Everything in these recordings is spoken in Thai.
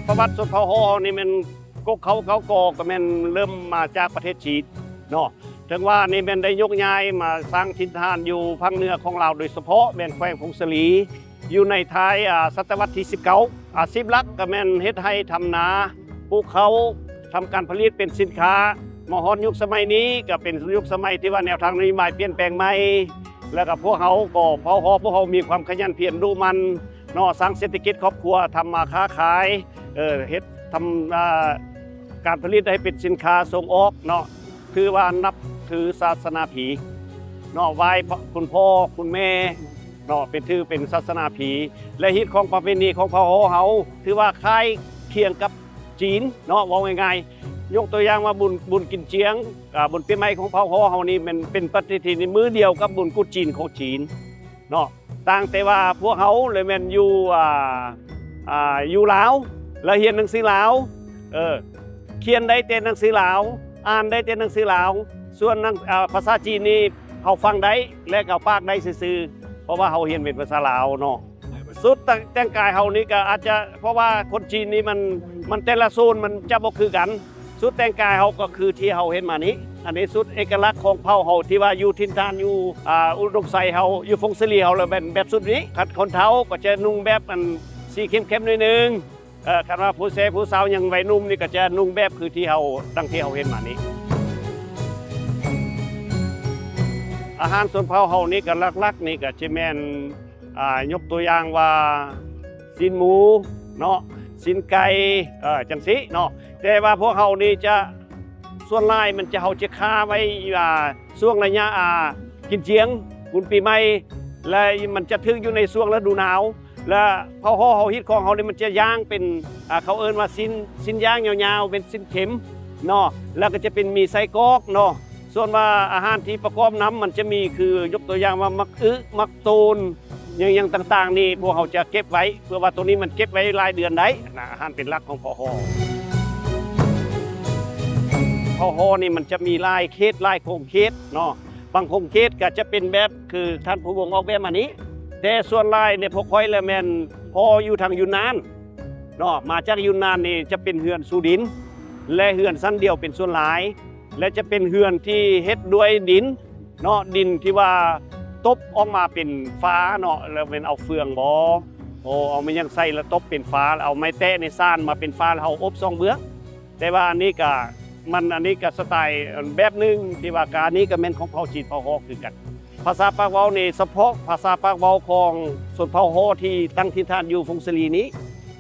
ประวัติชนเผ่าฮอนี่มันก็เขาก่อก็มันเริ่มมาจากประเทศจีนเนาะถึงว่านี่มันได้ยกย้ายมาสร้างถิ่นฐานอยู่ภาคเหนือของเราโดยเฉพาะแม่นแขวงพงศลีอยู่ในท้ายศตวรรษที่19อาชีพหลักก็แม่นเฮ็ดให้ทำนาปลูกเขาทำการผลิตเป็นสินค้ามหรยุคสมัยนี้ก็เป็นยุคสมัยที่ว่าแนวทางนโยบายเปลี่ยนแปลงใหม่แล้วก็พวกเขาก็พวกเขามีความขยันเพียรดูมันเนาะสร้างเศรษฐกิจครอบครัวทำมาค้าขายเฮ็ดทำการผลิตให้เป็นสินค้าส่งออกเนาะคือว่านับถือศาสนาผีเนาะไหว้คุณพ่อคุณแม่เนาะเป็นศาสนาผีและฮิตของประเพณีของเผ่าเขาถือว่าคล้ายเคียงกับจีนเนาะว่าง่ายๆยกตัวอย่างว่าบุญกินเจียงบุญปีใหม่ของเผ่าเขานี่มันเป็นปฏิทินมือเดียวกับบุญกุจีนของจีนเนาะต่างแต่ว่าพวกเขาเลยแม่นอยู่ลาวแล้วเรียนหนังสือลาวเขียนได้แต่หนังสือลาวอ่านได้แต่หนังสือลาวส่วนภาษาจีนนี่เขาฟังได้และเขาปากได้ซื่อๆเพราะว่าเขาเรียนเป็นภาษาลาวเนาะสุดแต่งกายเขานี่ก็อาจจะเพราะว่าคนจีนนี่มันแต่ละโซนมันจะบ่คือกันสุดแต่งกายเขาก็คือที่เขาเห็นมานี้อันนี้สุดเอกลักษณ์ของเผ่าเขาที่ว่าอยู่ถิ่นฐานอยู่อุดมไซเขาอยู่ฟงสลีเขาเลยเป็นแบบสุดนี้ขัดคนเท้าก็จะนุ่งแบบสีเข้มๆนิดนึงคันว่าผู้สาวยังวัยนุ่มนี่ก็จะนุ่งแบบคือที่เขาตั้งที่เขาเห็นมานี้อาหารส่วนเผ่าเขานี่ก็ลักๆนี่ก็จะแม่นยกตัวอย่างว่าสินหมูเนาะสินไก่จังสิเนาะแต่ว่าพวกเขานี่จะส่วนลายมันจะเขาจะฆ่าไว้ช่วงระยะกินเจียงบุญปีใหม่และมันจะถึงอยู่ในช่วงฤดูหนาวและเผ่าเขาฮิตของเขาเนี่ยมันจะย่างเป็นเขาเอิ้นว่าสินย่างยาวๆเป็นสินเข็มเนาะแล้วก็จะเป็นมีไส้กรอกเนาะส่วนว่าอาหารที่ประกอบน้ำมันจะมีคือยกตัวอย่างว่ามักตูนอย่างต่างๆนี่พวกเขาจะเก็บไว้เพื่อว่าตัวนี้มันเก็บไว้รายเดือนได้นะอาหารเป็นหลักของเผ่าฮอนี่มันจะมีลายเขตลายโครงเขตเนาะบางโครงเขตก็จะเป็นแบบคือท่านผู้วงออกแบบมานี้แต่ส่วนลายเนี่ยพวกค่อยและแมนพออยู่ทางยูนนานเนาะมาจากยูนนานนี่จะเป็นเฮือนสูดินและเฮือนสั้นเดียวเป็นส่วนหลายและจะเป็นเฮือนที่เฮ็ดด้วยดินเนาะดินที่ว่าตบออกมาเป็นฟ้าเนาะแล้วเป็นเอาเฟืองบ่เอาไม่ยังใส่แล้วตบเป็นฟ้าเอาไม้แตะในซ่านมาเป็นฟ้าแล้วเอาอบซองเบื้องแต่ว่าอันนี้ก็สไตล์แบบนึงที่ว่าการนี้ก็แม่นของเผ่าจีนเผ่าฮอคือกันภาษาปากเว้านี่เฉพาะภาษาปากเว้าของส่วนเผ่าฮอที่ตั้งถิ่นฐานอยู่ฟงสลีนี้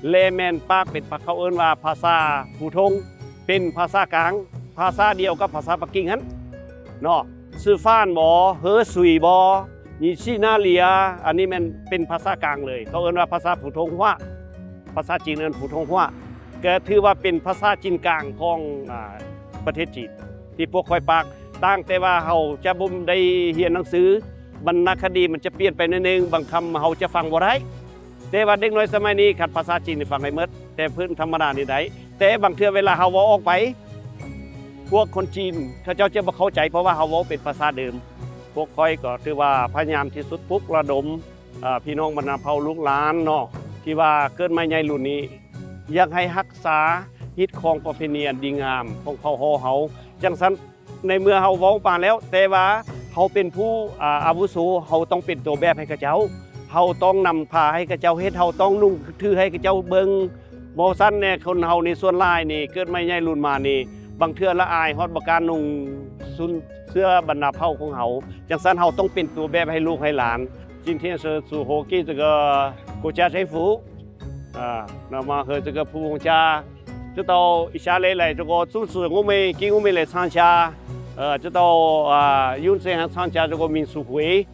เลแมนปากเป็นเขาเอิ้นว่าภาษาผูทงเป็นภาษากลางภาษาเดียวกับภาษาปักกิ่งฮั่นเนาะซื่อฟ้านบ่เฮอสุยบ่ยีชีนาเลียอันนี้มันเป็นภาษากลางเลยเขาเอิ้นว่าภาษาผูทงฮวาภาษาจีนเอิ้นผูทงฮวาก็ถือว่าเป็นภาษาจีนกลางของประเทศจีนที่พวกคอยปากตั้งแต่ว่าเขาจะบ่ได้เรียนหนังสือบรรณคดีมันจะเปลี่ยนไปนิดนึงบางคำเขาจะฟังบ่ได้แต่ว่าเด็กน้อยสมัยนี้ขัดภาษาจีนฟังได้หมดแต่พื้นธรรมดานี่ได้แต่บางเทื่อเวลาเขาเว้าออกไปพวกคนจีนเขาเจ้าจะบ่เข้าใจเพราะว่าเขาเว้าเป็นภาษาเดิมพวกคอยก็ถือว่าพยายามที่สุดปลุกระดมพี่น้องบรรดาเผ่าลูกหลานเนาะที่ว่าเกิดมาใหญ่รุ่นนี้อยากให้รักษาฮิตของประเพณีอันดีงามของเผ่าฮอเฮาจังซั่นในเมื่อเฮาเว้าปานแล้วแต่ว่าเฮาเป็นผู้อาวุโสเฮาต้องเป็นตัวแบบให้กับเจ้าเฮาต้องนำพาให้กับเจ้าเฮ็ดเฮาต้องนุ่งถือให้กับเจ้าเบิ่งบ่ซั่นแน่คนเฮานี่ส่วนหลายนี่เกิดมาใหญ่รุ่นมานี่บางเทื่อละอายฮอดบ่กล้านุ่งเสื้อบรรดาเผ่าของเฮาจังซั่นเฮาต้องเป็นตัวแบบให้ลูกให้หลาน今天是祝贺给这个国家政府那么和这个普通家知道下来这个组织我们给我们来参加知道永镇参加这个民俗会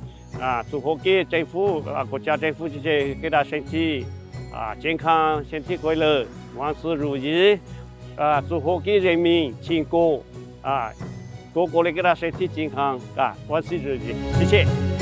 祝贺给政府国家政府这些给他身体健康身体快乐万事如意祝贺给人民庆祝个个的给他身体健康万事如意谢谢